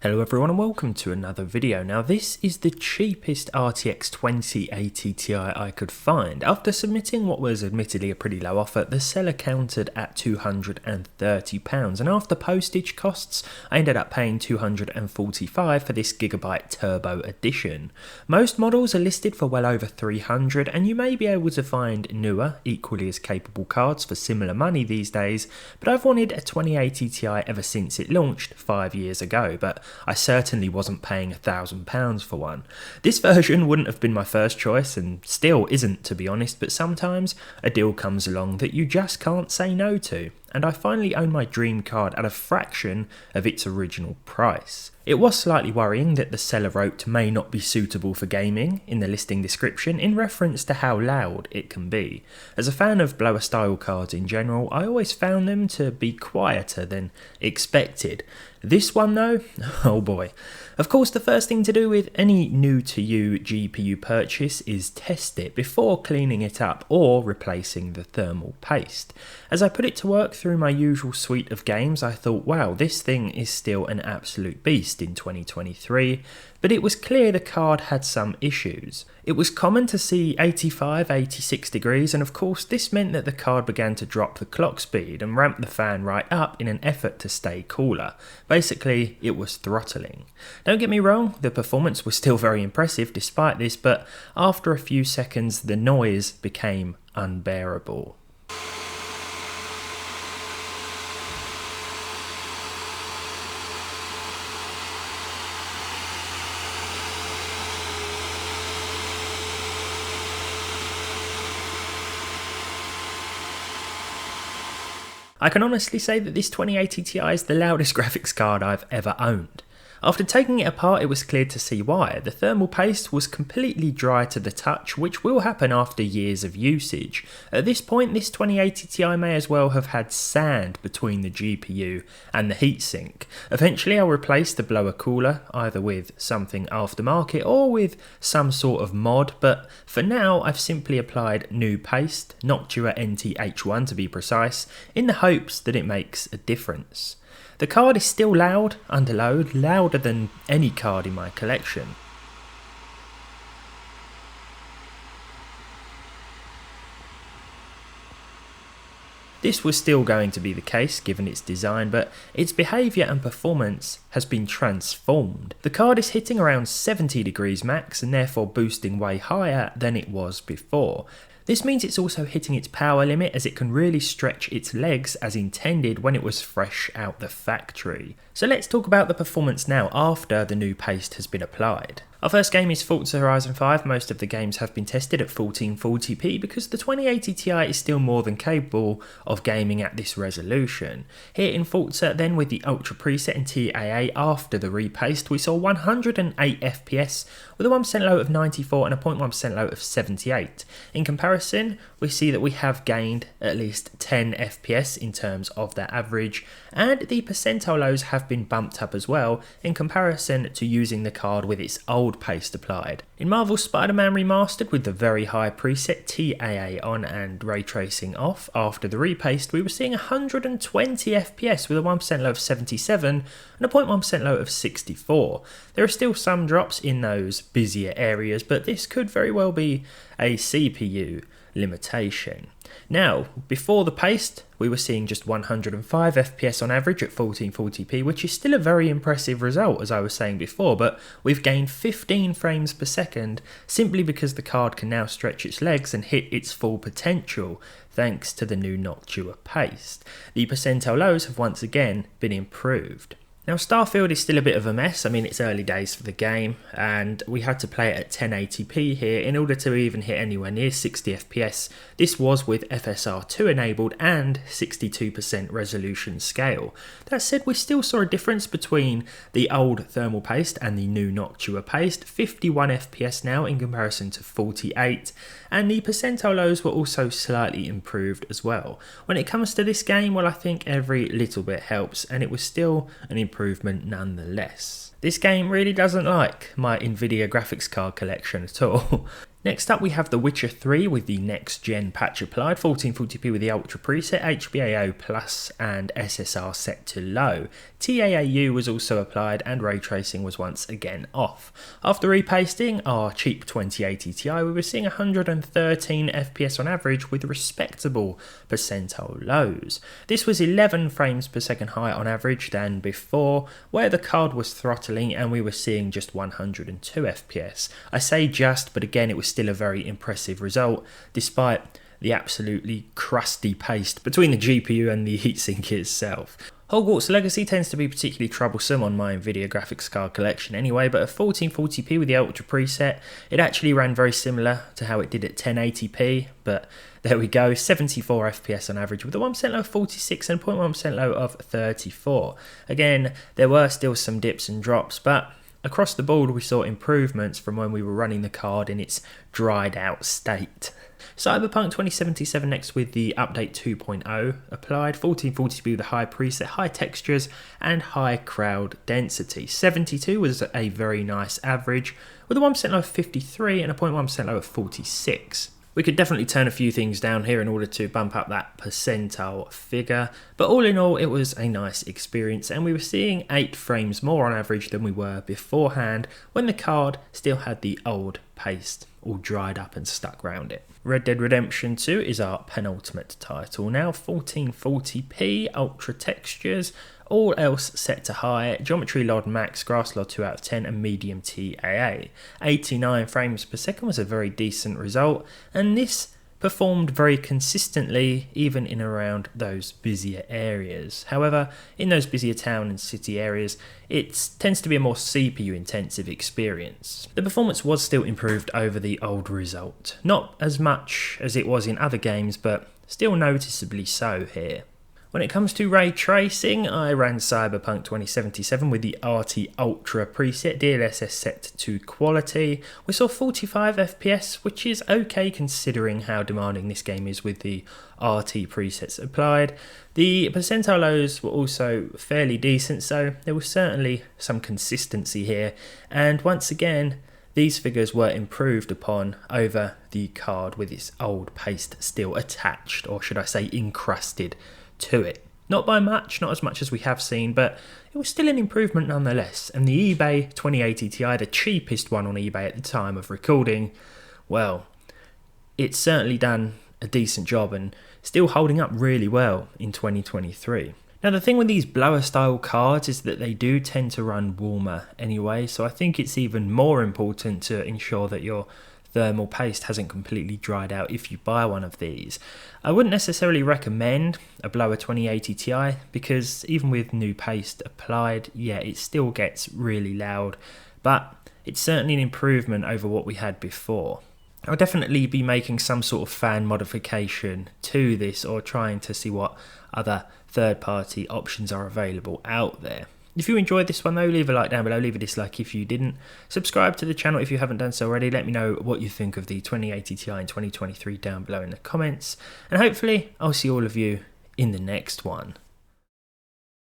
Hello everyone and welcome to another video. Now this is the cheapest RTX 2080 Ti I could find. After submitting what was admittedly a pretty low offer, the seller countered at £230 and after postage costs I ended up paying £245 for this Gigabyte Turbo edition. Most models are listed for well over £300 and you may be able to find newer, equally as capable cards for similar money these days, but I've wanted a 2080 Ti ever since it launched 5 years ago, but I certainly wasn't paying £1,000 for one. This version wouldn't have been my first choice and still isn't, to be honest, but sometimes a deal comes along that you just can't say no to, and I finally own my dream card at a fraction of its original price. It was slightly worrying that the seller wrote may not be suitable for gaming in the listing description in reference to how loud it can be. As a fan of blower style cards in general, I always found them to be quieter than expected. This one though, oh boy. Of course, the first thing to do with any new to you GPU purchase is test it before cleaning it up or replacing the thermal paste. As I put it to work through my usual suite of games, I thought, wow, this thing is still an absolute beast in 2023, but it was clear the card had some issues. It was common to see 85, 86 degrees, and of course this meant that the card began to drop the clock speed and ramp the fan right up in an effort to stay cooler. Basically, it was throttling. Don't get me wrong, the performance was still very impressive despite this, but after a few seconds the noise became unbearable. I can honestly say that this 2080 Ti is the loudest graphics card I've ever owned. After taking it apart, it was clear to see why. The thermal paste was completely dry to the touch, which will happen after years of usage. At this point, this 2080 Ti may as well have had sand between the GPU and the heatsink. Eventually, I'll replace the blower cooler, either with something aftermarket or with some sort of mod, but for now, I've simply applied new paste, Noctua NT-H1 to be precise, in the hopes that it makes a difference. The card is still loud under load, louder than any card in my collection. This was still going to be the case given its design, but its behaviour and performance has been transformed. The card is hitting around 70 degrees max and therefore boosting way higher than it was before. This means it's also hitting its power limit as it can really stretch its legs as intended when it was fresh out the factory. So let's talk about the performance now after the new paste has been applied. Our first game is Forza Horizon 5. Most of the games have been tested at 1440p because the 2080 Ti is still more than capable of gaming at this resolution. Here in Forza then, with the Ultra preset and TAA after the repaste, we saw 108 FPS with a 1% low of 94 and a 0.1% low of 78. In comparison, we see that we have gained at least 10 FPS in terms of that average, and the percentile lows have been bumped up as well in comparison to using the card with its old paste applied. In Marvel's Spider-Man Remastered, with the very high preset TAA on and ray tracing off after the repaste, we were seeing 120 FPS with a 1% low of 77 and a 0.1% low of 64. There are still some drops in those busier areas, but this could very well be a CPU limitation. Now, before the paste, we were seeing just 105 FPS on average at 1440p, which is still a very impressive result, as I was saying before, but we've gained 15 frames per second simply because the card can now stretch its legs and hit its full potential, thanks to the new Noctua paste. The percentile lows have once again been improved. Now, Starfield is still a bit of a mess. I mean, it's early days for the game, and we had to play it at 1080p here in order to even hit anywhere near 60 FPS. This was with FSR2 enabled and 62% resolution scale. That said, we still saw a difference between the old thermal paste and the new Noctua paste, 51 FPS now in comparison to 48, and the percentile lows were also slightly improved as well. When it comes to this game, well, I think every little bit helps, and it was still an improvement nonetheless. This game really doesn't like my Nvidia graphics card collection at all. Next up we have The Witcher 3 with the next gen patch applied, 1440p with the Ultra preset, HBAO Plus and SSR set to low. TAAU was also applied and ray tracing was once again off. After repasting our cheap 2080 Ti, we were seeing 113 FPS on average with respectable percentile lows. This was 11 frames per second higher on average than before, where the card was throttling and we were seeing just 102 FPS. I say just, but again it was still a very impressive result, despite the absolutely crusty paste between the GPU and the heatsink itself. Hogwarts Legacy tends to be particularly troublesome on my Nvidia graphics card collection anyway, but at 1440p with the Ultra preset, it actually ran very similar to how it did at 1080p, but there we go, 74 FPS on average with a 1% low of 46 and 0.1% low of 34. Again, there were still some dips and drops, but across the board we saw improvements from when we were running the card in its dried out state. Cyberpunk 2077 next with the update 2.0 applied, 1440p with a high preset, high textures and high crowd density. 72 was a very nice average with a 1% low of 53 and a 0.1% low of 46. We could definitely turn a few things down here in order to bump up that percentile figure, but all in all it was a nice experience and we were seeing 8 frames more on average than we were beforehand when the card still had the old paste all dried up and stuck around it. Red Dead Redemption 2 is our penultimate title now, 1440p, ultra textures, all else set to high, geometry LOD max, grass LOD 2 out of 10 and medium TAA. 89 frames per second was a very decent result, and this performed very consistently even in around those busier areas. However, in those busier town and city areas, it tends to be a more CPU intensive experience. The performance was still improved over the old result. Not as much as it was in other games, but still noticeably so here. When it comes to ray tracing, I ran Cyberpunk 2077 with the RT Ultra preset, DLSS set to quality. We saw 45 FPS, which is okay considering how demanding this game is with the RT presets applied. The percentile lows were also fairly decent, so there was certainly some consistency here. And once again, these figures were improved upon over the card with its old paste still attached, or should I say encrusted to it. Not by much, not as much as we have seen, but it was still an improvement nonetheless. And the eBay 2080 Ti, the cheapest one on eBay at the time of recording, well, it's certainly done a decent job and still holding up really well in 2023. Now the thing with these blower style cards is that they do tend to run warmer anyway, so I think it's even more important to ensure that your thermal paste hasn't completely dried out if you buy one of these. I wouldn't necessarily recommend a blower 2080 Ti because even with new paste applied, yeah, it still gets really loud, but it's certainly an improvement over what we had before. I'll definitely be making some sort of fan modification to this or trying to see what other third-party options are available out there. If you enjoyed this one though, leave a like down below, leave a dislike if you didn't. Subscribe to the channel if you haven't done so already. Let me know what you think of the 2080 Ti in 2023 down below in the comments. And hopefully I'll see all of you in the next one.